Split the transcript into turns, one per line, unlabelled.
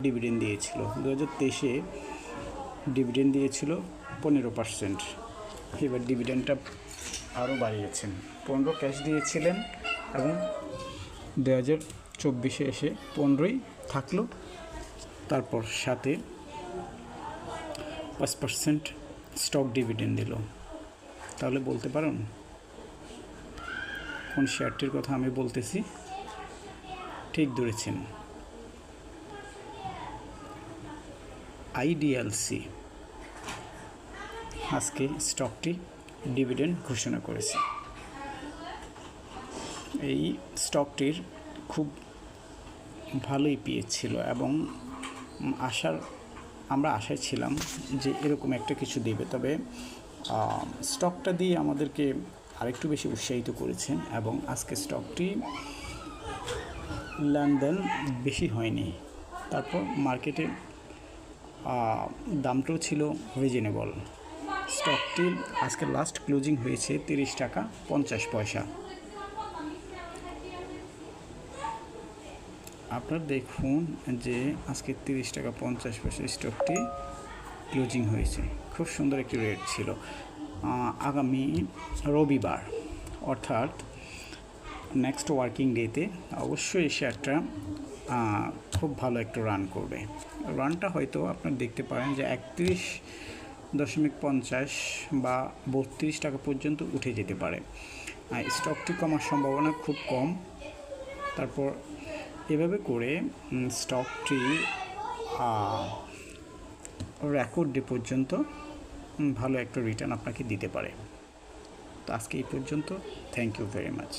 Dividend দিয়েছিল 2023-এ dividend দিয়েছিল 15%। এবার ডিভিডেন্ডটা আরও বাড়িয়েছেন, 15 ক্যাশ দিয়েছিলেন এবং 2024-এ এসে 15ই থাকলো, তারপর সাথে 5% স্টক ডিভিডেন্ড দিল। তাহলে বলতে পারেন কোন শেয়ারটির কথা আমি বলতেছি? ঠিক ধরেছেন, আইডিএলসি। আজকে স্টকটি ডিভিডেন্ড ঘোষণা করেছে। এই স্টকটির খুব ভালো ইপিএস ছিল এবং আমরা আশায় ছিলাম যে এরকম একটা কিছু দেবে, তবে স্টকটা দিয়ে আমাদেরকে আরেকটু বেশি উৎসাহিত করেছেন এবং আজকে স্টকটি লেনদেন বেশি হয়নি, তারপর মার্কেটে দামটাও ছিল রিজনেবল। স্টকটি আজকে লাস্ট ক্লোজিং হয়েছে 30 টাকা 50 পয়সা। আপনারা দেখুন যে আজকে 30 টাকা 50 পয়সা স্টকটি ক্লোজিং হয়েছে, খুব সুন্দর একটি রেট ছিল। আগামী রবিবার অর্থাৎ নেক্সট ওয়ার্কিং ডেতে অবশ্যই এই শেয়ারটা খুব ভালো একটু রান করবে। রানটা হয়তো আপনারা দেখতে পারেন যে 31.50 বা 32 টাকা পর্যন্ত উঠে যেতে পারে। স্টকটি কমার সম্ভাবনা খুব কম। তারপর এভাবে করে স্টকটি রেকর্ড ডে পর্যন্ত ভালো একটা রিটার্ন আপনাকে দিতে পারে। তো আজকে এই পর্যন্ত। Thank you very much.